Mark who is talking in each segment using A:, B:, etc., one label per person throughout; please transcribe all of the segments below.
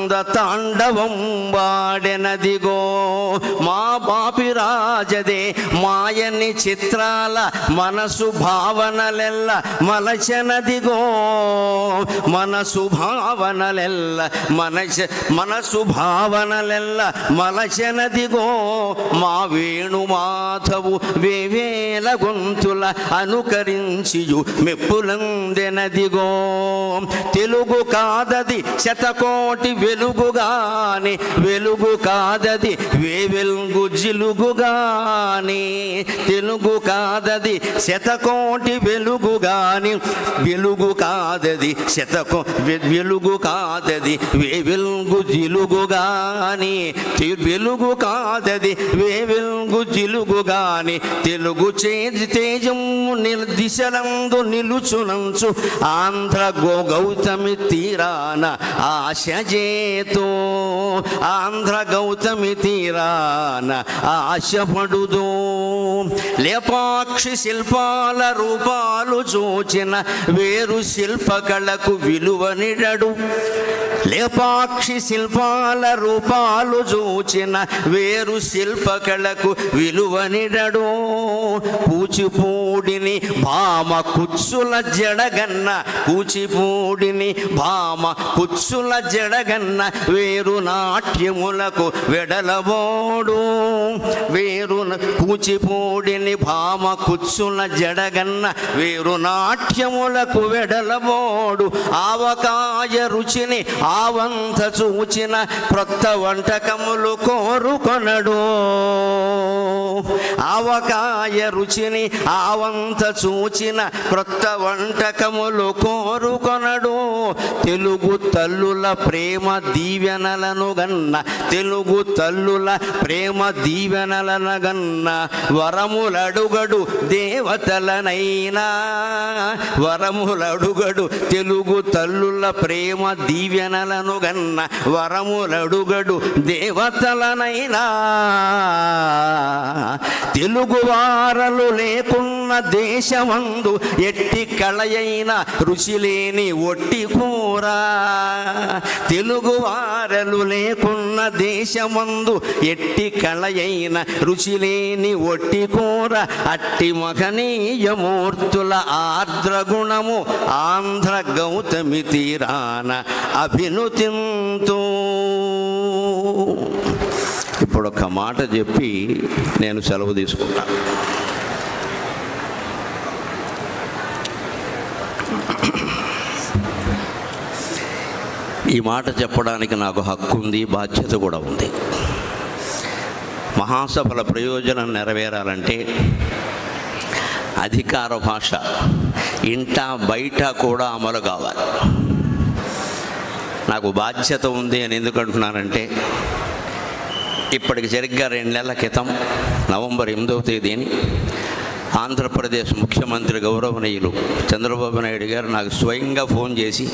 A: ఆనంద తాండవం వాడెనదిగో మా బాపిరాజదే మాయని చిత్రాల మనసు భావనలెల్ల మలచెనదిగో మనసు భావనలెల్ల మనసు భావనలెల్ల మలచెనదిగో మా వేణు మాధవు వేవేల గొంతుల అనుకరించియు మెప్పులందెనదిగో తెలుగు కాదది శతకోటి వెలుగుగాని వెలుగు కాదది వేవెల్గు జిలుగుగాని తెలుగు కాదది శతకోటి వెలుగుగాని వెలుగు కాదది వెలుగు కాదది వేవెల్గు జిలుగుగాని వెలుగు కాదది వేవెల్గు జిలుగుగాని తెలుగు తేజము దిశలందు నిలుచునంచు ఆంధ్ర గౌతమి తీరాన ఆశజేతో ఆంధ్ర గౌతమి తీరాన ఆశపడుదో లేపాక్షి శిల్పాల రూపాలు చూచిన వేరు శిల్పకళకు విలువనిడడు లేపాక్షి శిల్పాల రూపాలు చూచిన వేరు శిల్పకళకు విలువనిడడు కూచిపూడిని భామ కుత్సుల జడగన్న కూచిపూడిని భామ కుత్సుల జడగన్న వేరు నాట్యములకు వెడలబోడు వేరు కూచిపూడిని భామ కుత్సుల జడగన్న వేరు నాట్యములకు వెడలబోడు ఆవకాయ రుచిని ఆవంత చూచిన క్రొత్త వంటకములు కోరుకొనడు ఆవకాయ రుచిని ఆవంత చూచిన క్రొత్త వంటకములు కోరుకొనడు తెలుగు తల్లుల ప్రేమ దీవెనలను గన్న తెలుగు తల్లుల ప్రేమ దీవెనలను గన్న వరములడుగడు దేవతలనైనా వరములడుగడు తెలుగు తల్లుల ప్రేమ దీవెనలను గన్న వరములడుగడు దేవతలనైనా తెలుగు వారలు లేకున్న దేశమందు ఎట్టి కళయైన రుచి లేని ఒట్టి కూర తెలుగు వారలు లేకున్న దేశమందు ఎట్టి కళయైన రుచి లేని ఒట్టి కూర అట్టి మహనీయమూర్తుల ఆర్ద్రగుణము ఆంధ్ర గౌతమి తీరాన అభినుతింతూ. ఇప్పుడు ఒక మాట చెప్పి నేను సెలవు తీసుకుంటాను. ఈ మాట చెప్పడానికి నాకు హక్కు ఉంది, బాధ్యత కూడా ఉంది. మహాసభల ప్రయోజనం నెరవేరాలంటే అధికార భాష ఇంట బయట కూడా అమలు కావాలి. నాకు బాధ్యత ఉంది అని ఎందుకు అంటున్నానంటే, ఇప్పటికి సరిగ్గా 2 నెలల క్రితం నవంబర్ 8వ తేదీని ఆంధ్రప్రదేశ్ ముఖ్యమంత్రి గౌరవనీయులు చంద్రబాబు నాయుడు గారు నాకు స్వయంగా ఫోన్ చేసి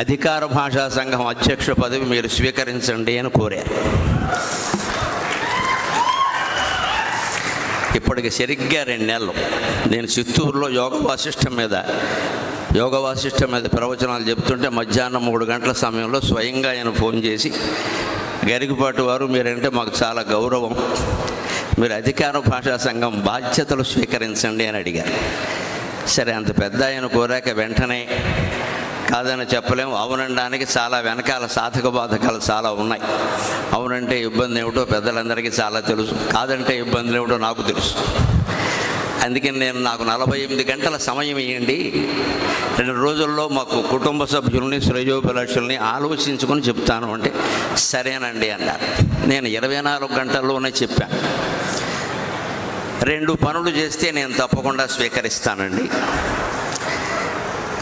A: అధికార భాషా సంఘం అధ్యక్ష పదవి మీరు స్వీకరించండి అని కోరారు. ఇప్పటికి సరిగ్గా 2 నెలలు నేను చిత్తూరులో యోగ వాసిష్టం మీద ప్రవచనాలు చెప్తుంటే మధ్యాహ్నం 3 గంటల సమయంలో స్వయంగా ఆయన ఫోన్ చేసి, గరికపాటి వారు మీరంటే మాకు చాలా గౌరవం, మీరు అధికార భాషా సంఘం బాధ్యతలు స్వీకరించండి అని అడిగారు. సరే, అంత పెద్ద ఆయన కోరాక వెంటనే కాదని చెప్పలేము. అవునడానికి చాలా వెనకాల సాధక బాధకాలు చాలా ఉన్నాయి. అవునంటే ఇబ్బంది ఏమిటో పెద్దలందరికీ చాలా తెలుసు, కాదంటే ఇబ్బందులు ఏమిటో నాకు తెలుసు. అందుకని నాకు 48 గంటల సమయం ఇవ్వండి, 2 రోజుల్లో మాకు కుటుంబ సభ్యుల్ని శ్రేయోభిలాషుల్ని ఆలోచించుకొని చెప్తాను అంటే సరేనండి అన్నారు. నేను 24 గంటల్లోనే చెప్పాను. 2 పనులు చేస్తే నేను తప్పకుండా స్వీకరిస్తానండి.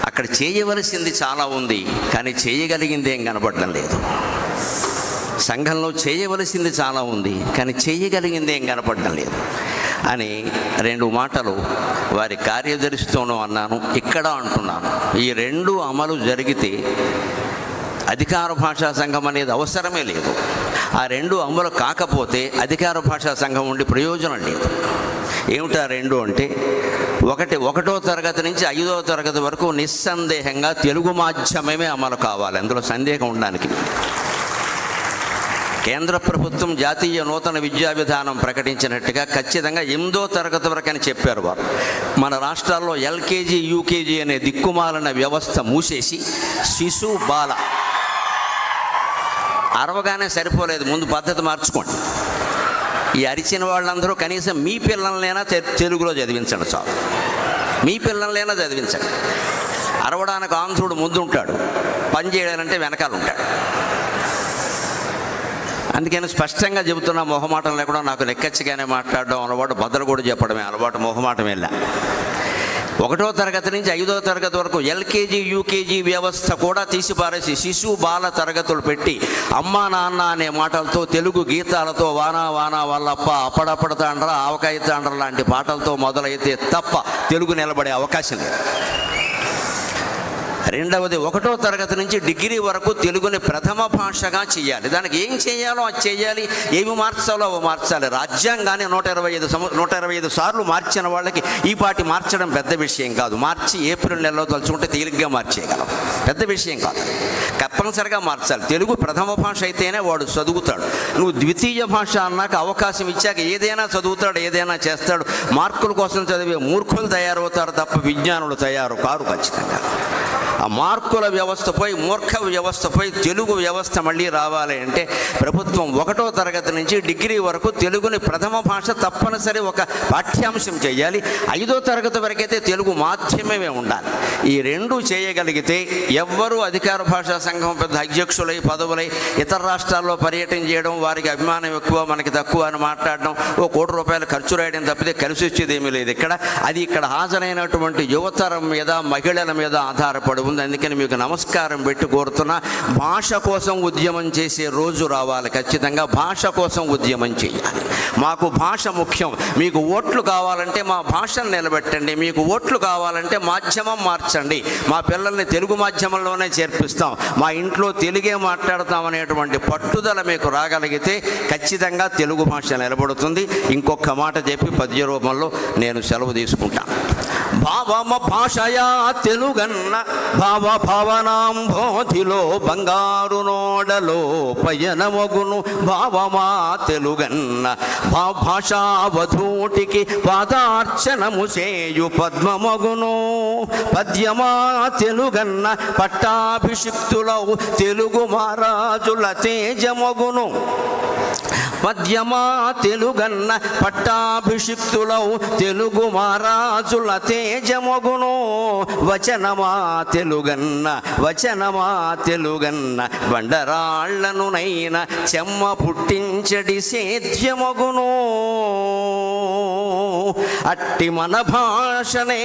A: అక్కడ చేయవలసింది చాలా ఉంది, కానీ చేయగలిగింది ఏం కనపడడం లేదు. సంఘంలో చేయవలసింది చాలా ఉంది, కానీ చేయగలిగింది ఏం కనపడడం లేదు అని 2 మాటలు వారి కార్యదర్శితోనూ అన్నాను, ఇక్కడ అంటున్నాను. ఈ 2 అమలు జరిగితే అధికార భాషా సంఘం అనేది అవసరమే లేదు. ఆ 2 అమలు కాకపోతే అధికార భాషా సంఘం ఉండి ప్రయోజనం లేదు. ఏమిటా 2 అంటే, 1వ తరగతి నుంచి 5వ తరగతి వరకు నిస్సందేహంగా తెలుగు మాధ్యమమే అమలు కావాలి. అందులో సందేహం ఉండడానికి కేంద్ర ప్రభుత్వం జాతీయ నూతన విద్యా విధానం ప్రకటించినట్టుగా ఖచ్చితంగా 8వ తరగతి వరకు అని చెప్పారు వారు. మన రాష్ట్రాల్లో ఎల్కేజీ యూకేజీ అనే దిక్కుమాలిన వ్యవస్థ మూసేసి శిశు బాల అరవగానే సరిపోలేదు, ముందు పద్ధతి మార్చుకోండి. ఈ అరిచిన వాళ్ళందరూ కనీసం మీ పిల్లలనైనా తెలుగులో చదివించండి చాలు. మీ పిల్లలైనా చదివించండి. అరవడానికి ఆంధ్రుడు ముందుంటాడు, పని చేయడాలంటే వెనకాల ఉంటాడు. అందుకని స్పష్టంగా చెబుతున్నా, మొహమాటం లేకుండా నాకు నెక్కచ్చిగానే మాట్లాడడం అలవాటు, బద్దలు కూడా చెప్పడమే అలవాటు, మొహమాటం వెళ్ళా. 1వ తరగతి నుంచి 5వ తరగతి వరకు ఎల్కేజీ యూకేజీ వ్యవస్థ కూడా తీసిపారేసి శిశు బాల తరగతులు పెట్టి అమ్మా నాన్న అనే మాటలతో, తెలుగు గీతాలతో, వానా వానా వాళ్ళప్ప, అప్పడప్పడ తాండ్ర, ఆవకాయ తాండ్ర లాంటి పాటలతో మొదలైతే తప్ప తెలుగు నిలబడే అవకాశం లేదు. రెండవది, 1వ తరగతి నుంచి డిగ్రీ వరకు తెలుగుని ప్రథమ భాషగా చేయాలి. దానికి ఏం చేయాలో అది చేయాలి, ఏమి మార్చాలో అవి మార్చాలి. రాజ్యాంగాన్ని 125 సార్లు మార్చిన వాళ్ళకి ఈ పాటి మార్చడం పెద్ద విషయం కాదు. మార్చి ఏప్రిల్ నెలలో తలుచుకుంటే తేలిగ్గా మార్చేయగలం, పెద్ద విషయం కాదు. తప్పనిసరిగా మార్చాలి. తెలుగు ప్రథమ భాష అయితేనే వాడు చదువుతాడు. నువ్వు ద్వితీయ భాష అన్నాక అవకాశం ఇచ్చాక ఏదైనా చదువుతాడు, ఏదైనా చేస్తాడు. మార్కుల కోసం చదివే మూర్ఖులు తయారవుతారు తప్ప విజ్ఞానులు తయారు కారు ఖచ్చితంగా. ఆ మార్కుల వ్యవస్థపై, మూర్ఖ వ్యవస్థపై తెలుగు వ్యవస్థ మళ్ళీ రావాలి అంటే ప్రభుత్వం 1వ తరగతి నుంచి డిగ్రీ వరకు తెలుగుని ప్రథమ భాష తప్పనిసరి ఒక పాఠ్యాంశం చేయాలి. 5వ తరగతి వరకైతే తెలుగు మాధ్యమమే ఉండాలి. ఈ రెండు చేయగలిగితే ఎవ్వరూ అధికార భాషా సంఘం పెద్ద అధ్యక్షులై పదవులై ఇతర రాష్ట్రాల్లో పర్యటన చేయడం, వారికి అభిమానం ఎక్కువ మనకి తక్కువ అని మాట్లాడడం, ₹1 కోటి ఖర్చు రాయడం తప్పితే కలిసి వచ్చేది ఏమీ లేదు ఇక్కడ. అది ఇక్కడ హాజరైనటువంటి యువతరం మీద, మహిళల మీద ఆధారపడి ఉంది. అందుకని మీకు నమస్కారం పెట్టి కోరుతున్నా, భాష కోసం ఉద్యమం చేసే రోజు రావాలి. ఖచ్చితంగా భాష కోసం ఉద్యమం చేయాలి. మాకు భాష ముఖ్యం. మీకు ఓట్లు కావాలంటే మా భాషను నిలబెట్టండి, మీకు ఓట్లు కావాలంటే మాధ్యమం మార్చండి, మా పిల్లల్ని తెలుగు మాధ్యమంలోనే చేర్పిస్తాం, మా ఇంట్లో తెలుగే మాట్లాడతాం అనేటువంటి పట్టుదల మీకు రాగలిగితే ఖచ్చితంగా తెలుగు భాష నిలబడుతుంది. ఇంకొక మాట చెప్పి పద్య రూపంలో నేను సెలవు తీసుకుంటాను. భావమ భాషయా తెలుగన్న భావ భావనాంభోధిలో బంగారు నోడలో పయనమగును. భావమా తెలుగన్న భాషావధూటికి పాదార్చనము చేయు పద్మమగును. పద్యమా తెలుగన్న పట్టాభిషిక్తులవు తెలుగు మహారాజుల తేజమగును. పద్యమా తెలుగన్న పట్టాభిషిక్తులవు తెలుగు మహారాజుల తేజమగును. వచనమా తెలుగన్న, వచనమా తెలుగన్న బండరాళ్లను నైనా చెమ్మ పుట్టించడి సేద్యమగును. అట్టి మన భాషనే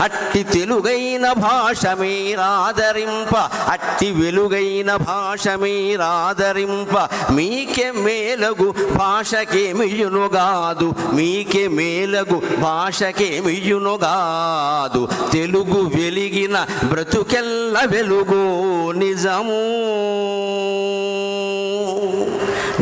A: అట్టి తెలుగైన భాష మీరాదరింప, అట్టి వెలుగైన భాష మీరాదరింప. మీకే మేలగు భాషకేమియునుగాదు, మీకే మేలగు భాషకేమియునుగాదు. తెలుగు వెలిగిన బ్రతుకెల్ల వెలుగు నిజము.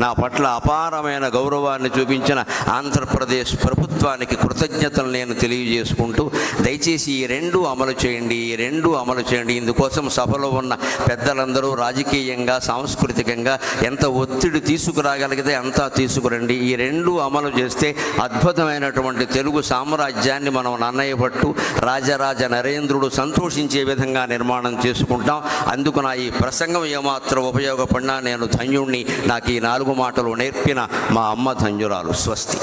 A: నా పట్ల అపారమైన గౌరవాన్ని చూపించిన ఆంధ్రప్రదేశ్ ప్రభుత్వానికి కృతజ్ఞతలు నేను తెలియజేసుకుంటూ, దయచేసి ఈ రెండు అమలు చేయండి, ఈ రెండు అమలు చేయండి. ఇందుకోసం సభలో ఉన్న పెద్దలందరూ రాజకీయంగా, సాంస్కృతికంగా ఎంత ఒత్తిడి తీసుకురాగలిగితే అంతా తీసుకురండి. ఈ రెండు అమలు చేస్తే అద్భుతమైనటువంటి తెలుగు సామ్రాజ్యాన్ని మనం నన్నయ్య పట్టు రాజరాజ నరేంద్రుడు సంతోషించే విధంగా నిర్మాణం చేసుకుంటాం. అందుకు నా ఈ ప్రసంగం ఏమాత్రం ఉపయోగపడినా నేను ధన్యుణ్ణి. నాకు ఈ 4 మాటలు నేర్పిన మా అమ్మ ధన్యురాలు. స్వస్తి.